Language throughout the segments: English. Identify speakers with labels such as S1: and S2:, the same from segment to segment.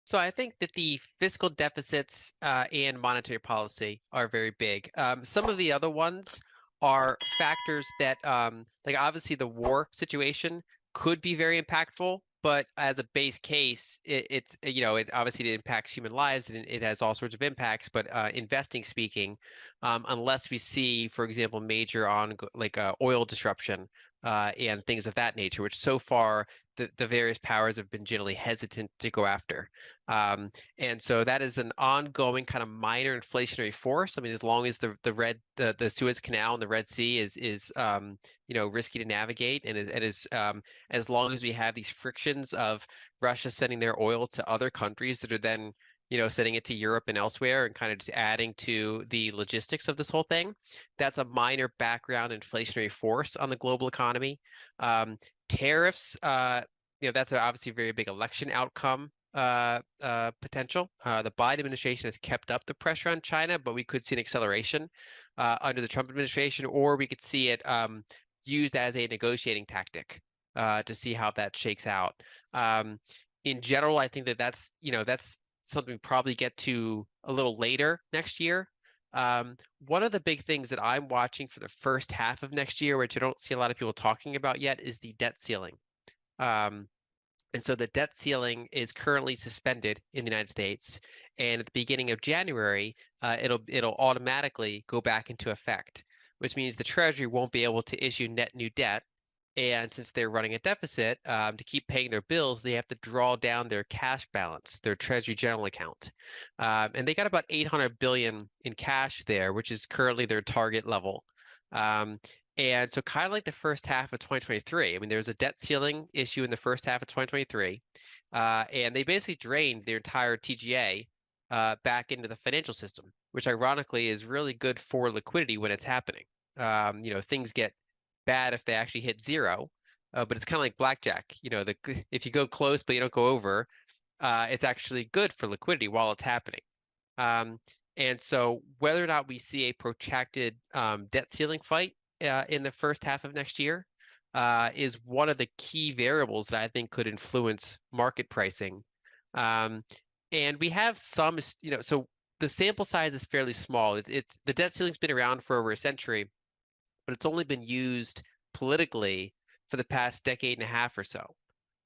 S1: So I think that the fiscal deficits and monetary policy are very big. Some of the other ones are factors that, like obviously the war situation could be very impactful, but as a base case, it obviously it impacts human lives and it has all sorts of impacts. But investing speaking, unless we see, for example, major on like oil disruption and things of that nature, which so far the various powers have been generally hesitant to go after. And so that is an ongoing kind of minor inflationary force. I mean, as long as the Suez Canal and the Red Sea is risky to navigate, and as long as we have these frictions of Russia sending their oil to other countries that are then sending it to Europe and elsewhere and kind of just adding to the logistics of this whole thing, that's a minor background inflationary force on the global economy. Tariffs, that's obviously a very big election outcome potential. The Biden administration has kept up the pressure on China, but we could see an acceleration under the Trump administration, or we could see it used as a negotiating tactic to see how that shakes out. In general, I think that that's something we probably get to a little later next year. One of the big things that I'm watching for the first half of next year, which I don't see a lot of people talking about yet, is the debt ceiling. Um, and so the debt ceiling is currently suspended in the United States, and at the beginning of January, it'll automatically go back into effect, which means the Treasury won't be able to issue net new debt. And since they're running a deficit, to keep paying their bills, they have to draw down their cash balance, their Treasury General Account. And they got about 800 billion in cash there, which is currently their target level. Um, and so kind of like the first half of 2023, I mean, there's a debt ceiling issue in the first half of 2023, and they basically drained their entire TGA back into the financial system, which ironically is really good for liquidity when it's happening. Things get bad if they actually hit zero, but it's kind of like blackjack. If you go close but you don't go over, it's actually good for liquidity while it's happening. Um, and so whether or not we see a protracted debt ceiling fight in the first half of next year is one of the key variables that I think could influence market pricing. Um, and we have so the sample size is fairly small. It's the debt ceiling's been around for over a century, but it's only been used politically for the past decade and a half or so.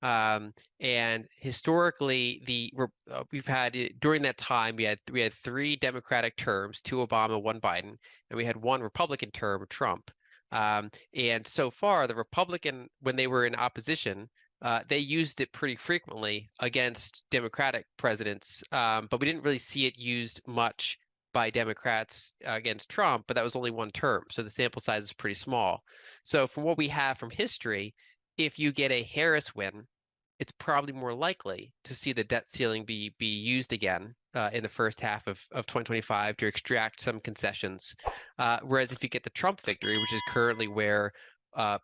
S1: And historically, we've had during that time we had three Democratic terms, two Obama, one Biden, and we had one Republican term, Trump. And so far, the Republican, when they were in opposition, they used it pretty frequently against Democratic presidents, but we didn't really see it used much by Democrats against Trump, but that was only one term, so the sample size is pretty small. So from what we have from history, if you get a Harris win, it's probably more likely to see the debt ceiling be used again in the first half of 2025 to extract some concessions. Whereas if you get the Trump victory, which is currently where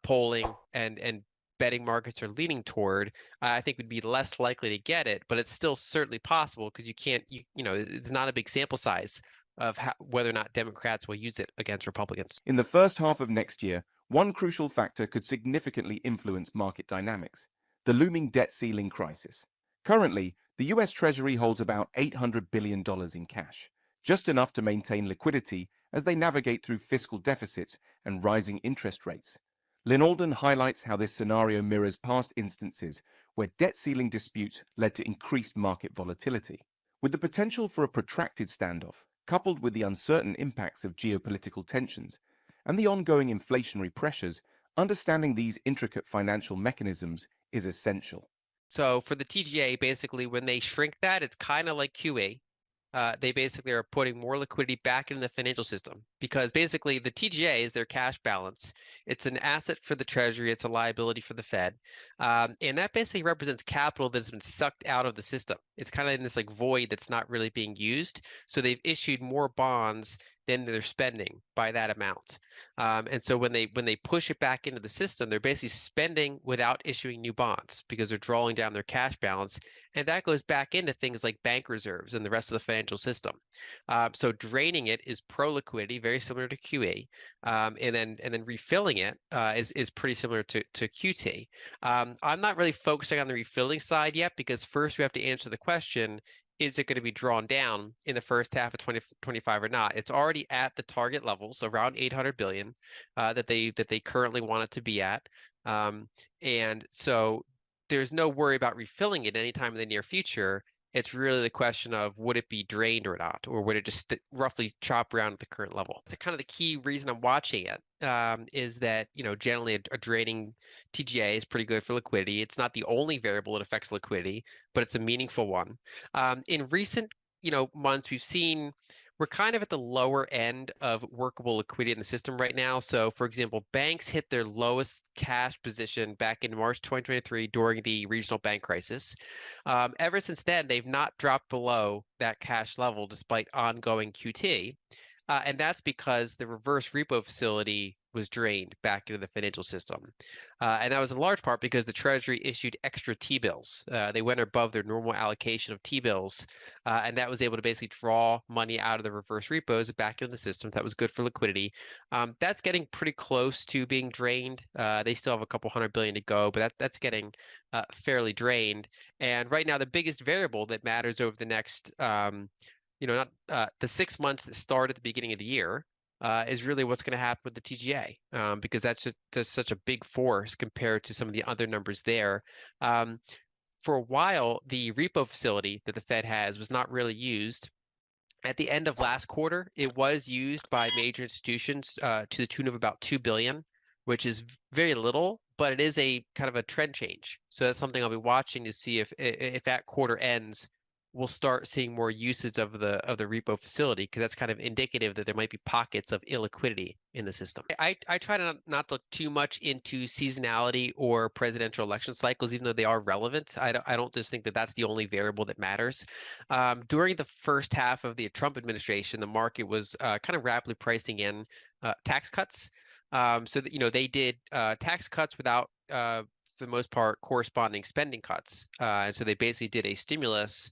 S1: polling and betting markets are leaning toward, I think would be less likely to get it, but it's still certainly possible because it's not a big sample size of whether or not Democrats will use it against Republicans.
S2: In the first half of next year, one crucial factor could significantly influence market dynamics: the looming debt ceiling crisis. Currently, the US Treasury holds about $800 billion in cash, just enough to maintain liquidity as they navigate through fiscal deficits and rising interest rates. Lyn Alden highlights how this scenario mirrors past instances where debt ceiling disputes led to increased market volatility. With the potential for a protracted standoff, coupled with the uncertain impacts of geopolitical tensions and the ongoing inflationary pressures, understanding these intricate financial mechanisms is essential.
S1: So for the TGA, basically, when they shrink that, it's kind of like QE. They basically are putting more liquidity back into the financial system because basically the TGA is their cash balance. It's an asset for the Treasury. It's a liability for the Fed. And that basically represents capital that has been sucked out of the system. It's kind of in this like void that's not really being used. So they've issued more bonds than they're spending by that amount. And so when they push it back into the system, they're basically spending without issuing new bonds because they're drawing down their cash balance And that goes back into things like bank reserves and the rest of the financial system. So draining it is pro-liquidity, very similar to QE, and then refilling it is pretty similar to QT. I'm not really focusing on the refilling side yet because first we have to answer the question, is it going to be drawn down in the first half of 2025 or not? It's already at the target levels, around 800 billion, that they currently want it to be at. And so there's no worry about refilling it anytime in the near future. It's really the question of would it be drained or not, or would it just roughly chop around at the current level? It's kind of the key reason I'm watching it is that, generally a draining TGA is pretty good for liquidity. It's not the only variable that affects liquidity, but it's a meaningful one. In recent, months, we're kind of at the lower end of workable liquidity in the system right now. So, for example, banks hit their lowest cash position back in March 2023 during the regional bank crisis. Ever since then, they've not dropped below that cash level despite ongoing QT. And that's because the reverse repo facility was drained back into the financial system. And that was in large part because the Treasury issued extra T-bills. They went above their normal allocation of T-bills, and that was able to basically draw money out of the reverse repos back into the system. That was good for liquidity. That's getting pretty close to being drained. They still have a couple hundred billion to go, but that's getting fairly drained. And right now, the biggest variable that matters over the next not the 6 months that start at the beginning of the year is really what's going to happen with the TGA because that's such a big force compared to some of the other numbers there. Um, for a while, the repo facility that the Fed has was not really used. At the end of last quarter, it was used by major institutions to the tune of about 2 billion, which is very little, but it is a kind of a trend change. So that's something I'll be watching to see if that quarter ends, we'll start seeing more usage of the repo facility because that's kind of indicative that there might be pockets of illiquidity in the system. I try to not look too much into seasonality or presidential election cycles, even though they are relevant. I don't just think that that's the only variable that matters. During the first half of the Trump administration, the market was kind of rapidly pricing in tax cuts. So that they did tax cuts without, for the most part, corresponding spending cuts. And so they basically did a stimulus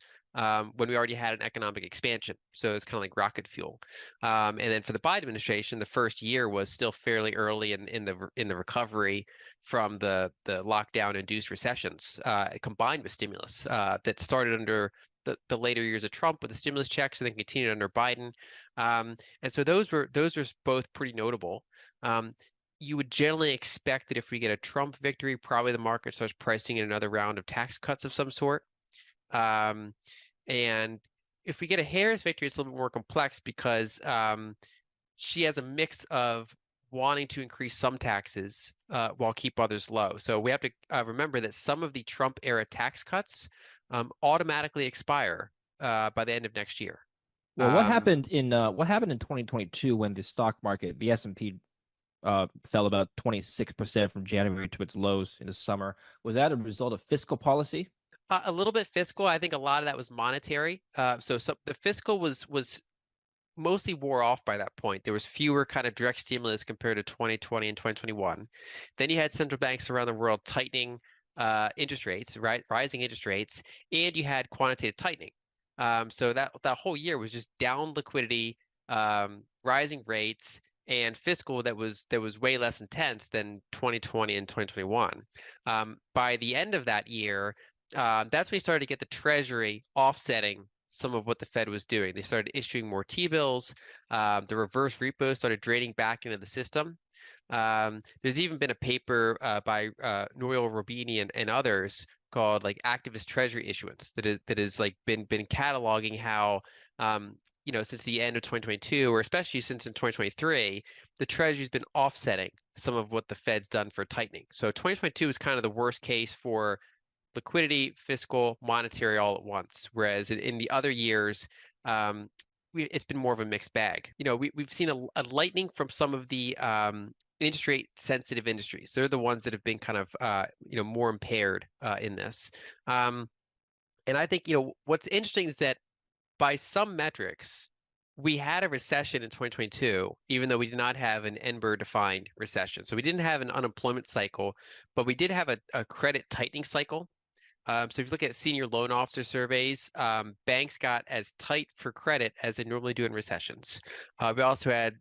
S1: when we already had an economic expansion. So it's kind of like rocket fuel. And then for the Biden administration, the first year was still fairly early in the recovery from the lockdown-induced recessions, combined with stimulus that started under the later years of Trump with the stimulus checks and then continued under Biden. And so those are both pretty notable. You would generally expect that if we get a Trump victory, probably the market starts pricing in another round of tax cuts of some sort. And if we get a Harris victory, it's a little bit more complex because she has a mix of wanting to increase some taxes while keep others low. So we have to remember that some of the Trump era tax cuts automatically expire by the end of next year.
S3: Well, what happened in 2022 when the stock market, the S&P, fell about 26% from January to its lows in the summer? Was that a result of fiscal policy?
S1: A little bit fiscal. I think a lot of that was monetary. So the fiscal was mostly wore off by that point. There was fewer kind of direct stimulus compared to 2020 and 2021. Then you had central banks around the world tightening interest rates, right, rising interest rates, and you had quantitative tightening. So that whole year was just down liquidity, rising rates, and fiscal that was way less intense than 2020 and 2021. By the end of that year, that's when you started to get the Treasury offsetting some of what the Fed was doing. They started issuing more T-bills. The reverse repo started draining back into the system. There's even been a paper by Nouriel Roubini and others called like activist treasury issuance that is like been cataloging how since the end of 2022 or especially since in 2023 the Treasury's been offsetting some of what the Fed's done for tightening. So 2022 is kind of the worst case for liquidity, fiscal, monetary all at once, whereas in the other years it's been more of a mixed bag. We've seen a lightening from some of the interest rate sensitive industries. They're the ones that have been kind of more impaired in this. And I think what's interesting is that by some metrics, we had a recession in 2022, even though we did not have an NBER defined recession. So we didn't have an unemployment cycle, but we did have a credit tightening cycle. So if you look at senior loan officer surveys, banks got as tight for credit as they normally do in recessions. We also had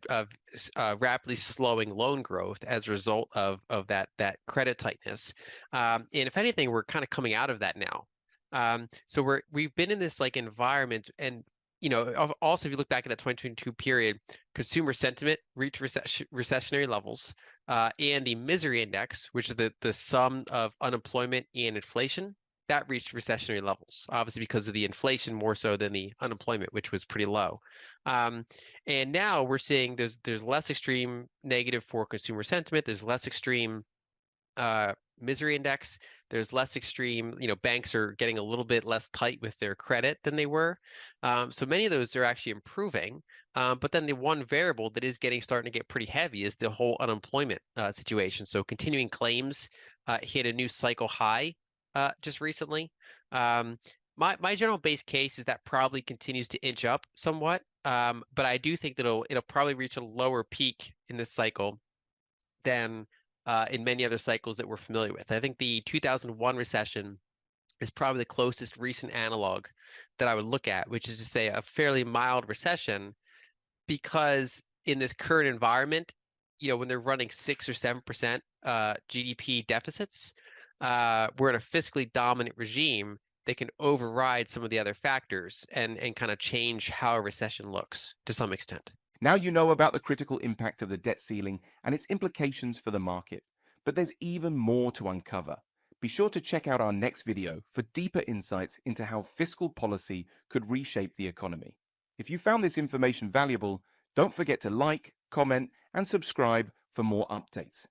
S1: rapidly slowing loan growth as a result of that credit tightness. And if anything, we're kind of coming out of that now. So we've been in this like environment, and also if you look back at that 2022 period, consumer sentiment reached recessionary levels, and the misery index, which is the sum of unemployment and inflation, that reached recessionary levels, obviously because of the inflation more so than the unemployment, which was pretty low. Um, and now we're seeing there's less extreme negative for consumer sentiment. There's less extreme misery index. There's less extreme, banks are getting a little bit less tight with their credit than they were. So many of those are actually improving. But then the one variable that is starting to get pretty heavy is the whole unemployment situation. So continuing claims hit a new cycle high just recently. My general base case is that probably continues to inch up somewhat. But I do think that it'll probably reach a lower peak in this cycle than in many other cycles that we're familiar with. I think the 2001 recession is probably the closest recent analog that I would look at, which is to say a fairly mild recession, because in this current environment, when they're running 6 or 7% GDP deficits, we're in a fiscally dominant regime that can override some of the other factors and kind of change how a recession looks to some extent.
S2: Now you know about the critical impact of the debt ceiling and its implications for the market. But there's even more to uncover. Be sure to check out our next video for deeper insights into how fiscal policy could reshape the economy. If you found this information valuable, don't forget to like, comment, and subscribe for more updates.